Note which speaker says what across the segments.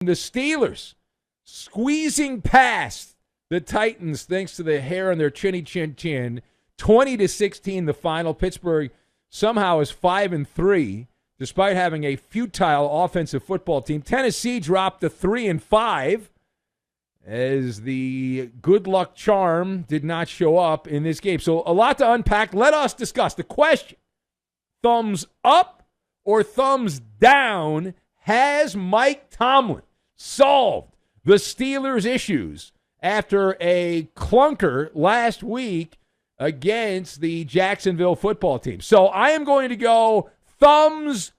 Speaker 1: The Steelers squeezing past the Titans thanks to the hair on their chinny chin chin. 20-16 the final. Pittsburgh somehow is 5-3 despite having a futile offensive football team. Tennessee dropped to 3-5 as the good luck charm did not show up in this game. So a lot to unpack. Let us discuss the question. Thumbs up or thumbs down? Has Mike Tomlin solved the Steelers' issues after a clunker last week against the Jacksonville football team? So I am going to go thumbs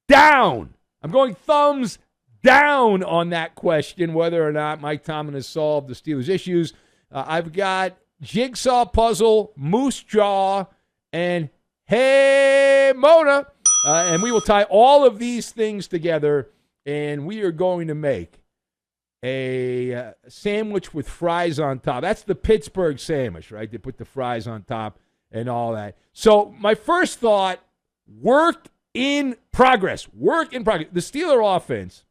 Speaker 1: down. I'm going thumbs down on that question, whether or not Mike Tomlin has solved the Steelers' issues. I've got Jigsaw Puzzle, Moose Jaw, and Hey Mona. And we will tie all of these things together, and we are going to make a sandwich with fries on top. That's the Pittsburgh sandwich, right? They put the fries on top and all that. So my first thought, work in progress. Work in progress. The Steeler offense,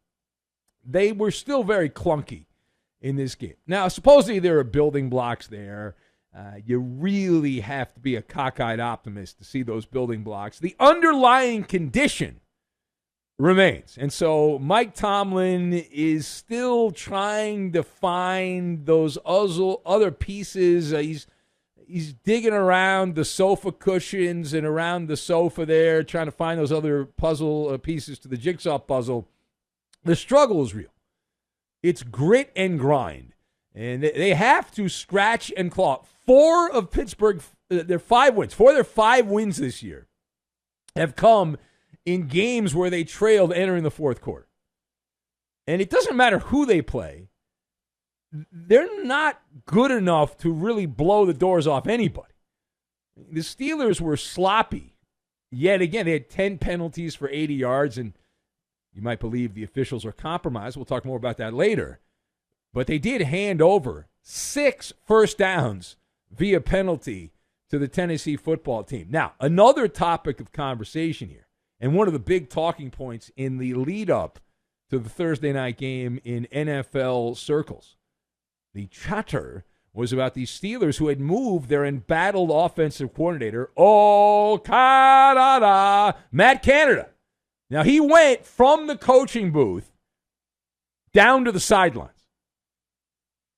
Speaker 1: they were still very clunky in this game. Now, supposedly there are building blocks there. You really have to be a cockeyed optimist to see those building blocks. The underlying condition remains. And so Mike Tomlin is still trying to find those other pieces. He's digging around the sofa cushions and around the sofa there, trying to find those other puzzle pieces to the jigsaw puzzle. The struggle is real. It's grit and grind. And they have to scratch and claw. 4 of Pittsburgh, their 5 wins, 4 of their 5 wins this year have come in games where they trailed entering the fourth quarter. And it doesn't matter who they play. They're not good enough to really blow the doors off anybody. The Steelers were sloppy. Yet again, they had 10 penalties for 80 yards, and you might believe the officials are compromised. We'll talk more about that later. But they did hand over 6 first downs via penalty to the Tennessee football team. Now, another topic of conversation here, and one of the big talking points in the lead-up to the Thursday night game in NFL circles. The chatter was about the Steelers who had moved their embattled offensive coordinator, Matt Canada. Now, he went from the coaching booth down to the sidelines.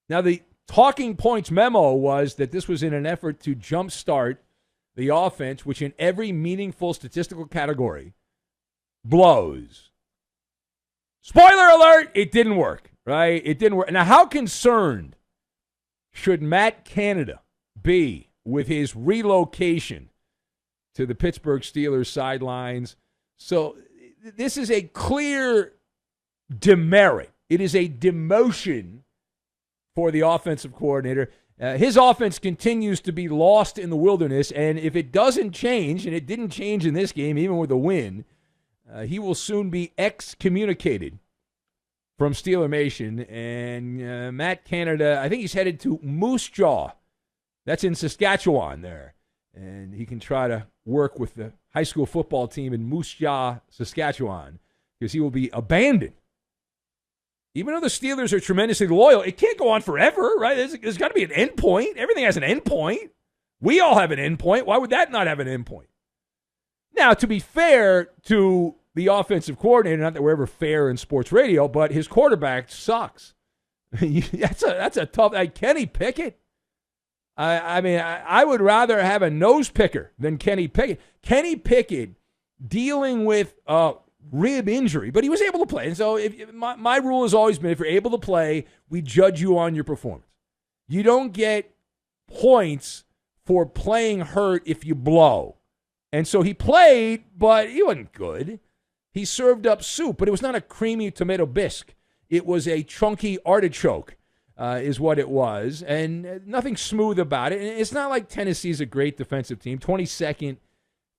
Speaker 1: Now, the talking points memo was that this was in an effort to jumpstart the offense, which in every meaningful statistical category blows. Spoiler alert, it didn't work, right? It didn't work. Now, how concerned should Matt Canada be with his relocation to the Pittsburgh Steelers sidelines? So this is a clear demerit. It is a demotion for the offensive coordinator. His offense continues to be lost in the wilderness, and if it doesn't change, and it didn't change in this game, even with a win, he will soon be excommunicated from Steeler Nation. And Matt Canada, I think he's headed to Moose Jaw. That's in Saskatchewan there. And he can try to work with the high school football team in Moose Jaw, Saskatchewan, because he will be abandoned. Even though the Steelers are tremendously loyal, it can't go on forever, right? There's got to be an end point. Everything has an end point. We all have an end point. Why would that not have an end point? Now, to be fair to the offensive coordinator, not that we're ever fair in sports radio, but his quarterback sucks. that's a tough. Kenny Pickett. I would rather have a nose picker than Kenny Pickett. Kenny Pickett dealing with rib injury, but he was able to play. And so my rule has always been, if you're able to play, we judge you on your performance. You don't get points for playing hurt if you blow. And so he played, but he wasn't good. He served up soup, but it was not a creamy tomato bisque. It was a chunky artichoke, is what it was, and nothing smooth about it. And it's not like Tennessee's a great defensive team, 22nd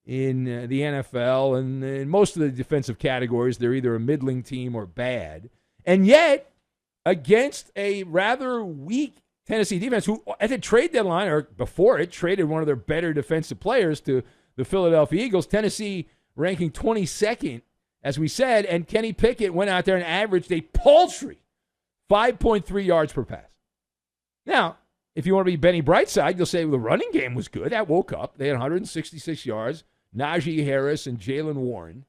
Speaker 1: in the NFL, and in most of the defensive categories, they're either a middling team or bad. And yet, against a rather weak Tennessee defense, who at the trade deadline, or before it, traded one of their better defensive players to the Philadelphia Eagles, Tennessee ranking 22nd as we said, and Kenny Pickett went out there and averaged a paltry 5.3 yards per pass. Now, if you want to be Benny Brightside, you'll say, well, the running game was good. That woke up. They had 166 yards. Najee Harris and Jalen Warren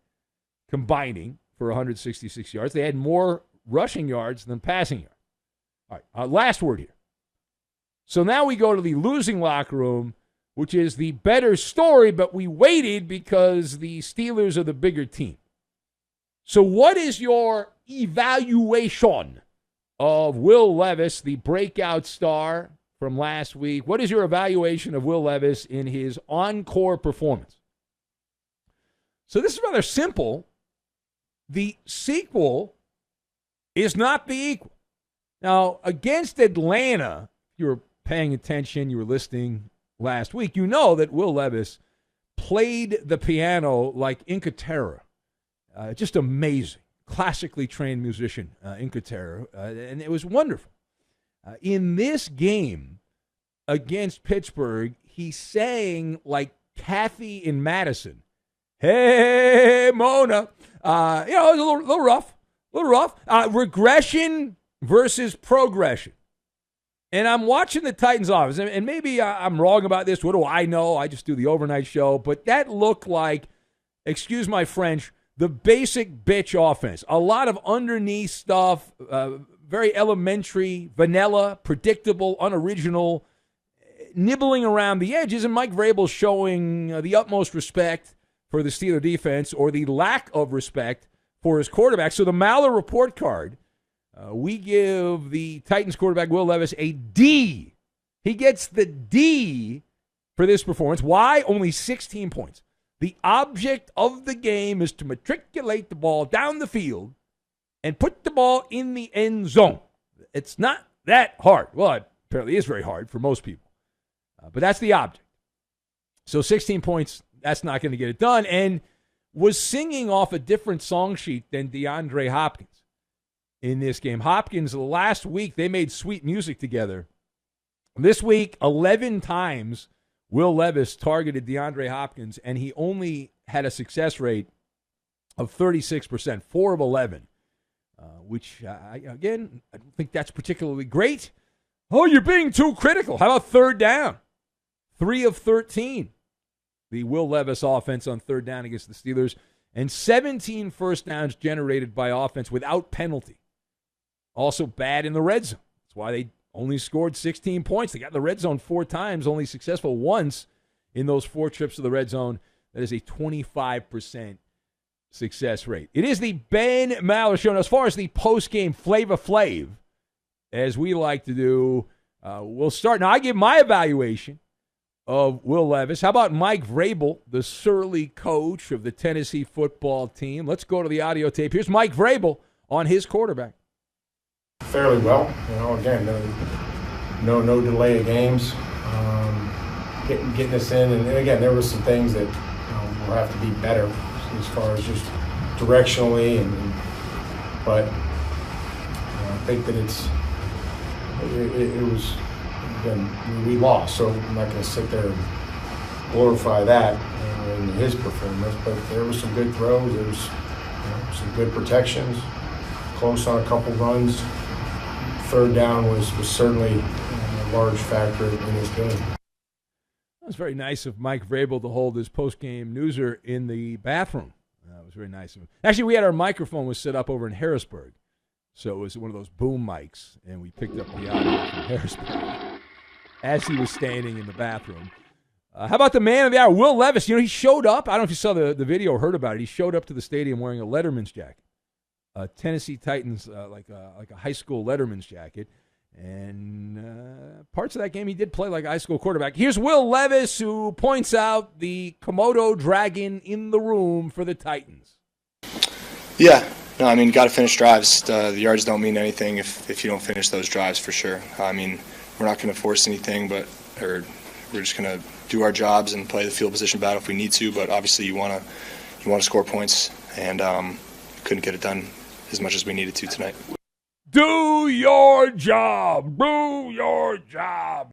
Speaker 1: combining for 166 yards. They had more rushing yards than passing yards. All right, last word here. So now we go to the losing locker room, which is the better story, but we waited because the Steelers are the bigger team. So what is your evaluation of Will Levis, the breakout star from last week? What is your evaluation of Will Levis in his encore performance? So this is rather simple. The sequel is not the equal. Now, against Atlanta, if you were paying attention, you were listening last week, you know that Will Levis played the piano like Inca Terra. Just amazing. Classically trained musician, Inca Terra, and it was wonderful. In this game against Pittsburgh, he sang like Kathy in Madison. Hey, Mona. It was a little rough. Regression versus progression. And I'm watching the Titans offense, and maybe I'm wrong about this. What do I know? I just do the overnight show. But that looked like, excuse my French, the basic bitch offense. A lot of underneath stuff, very elementary, vanilla, predictable, unoriginal, nibbling around the edges. And Mike Vrabel showing the utmost respect for the Steeler defense, or the lack of respect for his quarterback. So the MALLER report card, we give the Titans quarterback Will Levis a D. He gets the D for this performance. Why? Only 16 points. The object of the game is to matriculate the ball down the field and put the ball in the end zone. It's not that hard. Well, it apparently is very hard for most people. But that's the object. So 16 points, that's not going to get it done. And was singing off a different song sheet than DeAndre Hopkins in this game. Hopkins, last week, they made sweet music together. This week, 11 times Will Levis targeted DeAndre Hopkins, and he only had a success rate of 36%, 4 of 11, which, again, I don't think that's particularly great. Oh, you're being too critical. How about third down? 3 of 13. The Will Levis offense on third down against the Steelers, and 17 first downs generated by offense without penalty. Also bad in the red zone. That's why they only scored 16 points. They got in the red zone 4 times, only successful once in those 4 trips to the red zone. That is a 25% success rate. It is the Ben Maller Show. Now, as far as the post-game Flava Flav, as we like to do, we'll start. Now, I give my evaluation of Will Levis. How about Mike Vrabel, the surly coach of the Tennessee football team? Let's go to the audio tape. Here's Mike Vrabel on his quarterback.
Speaker 2: Fairly well. Again, no delay of games. Getting us in. And again, there were some things that will have to be better as far as just directionally. But I think that it was, again, we lost, so I'm not going to sit there and glorify that in his performance. But there were some good throws. There was some good protections, close on a couple runs. Third down was certainly a large factor in this game.
Speaker 1: It was very nice of Mike Vrabel to hold his post-game newser in the bathroom. It was very nice of him. Actually, we had our microphone was set up over in Harrisburg, so it was one of those boom mics, and we picked up the audio from Harrisburg as he was standing in the bathroom. How about the man of the hour, Will Levis? He showed up. I don't know if you saw the video or heard about it. He showed up to the stadium wearing a Letterman's jacket. Tennessee Titans, like a high school Letterman's jacket. And parts of that game he did play like a high school quarterback. Here's Will Levis, who points out the Komodo dragon in the room for the Titans.
Speaker 3: Yeah. No, I mean, got to finish drives. The yards don't mean anything if you don't finish those drives, for sure. I mean, we're not going to force anything, we're just going to do our jobs and play the field position battle if we need to. But obviously, you want to score points, and couldn't get it done as much as we needed to tonight.
Speaker 1: Do your job. Do your job.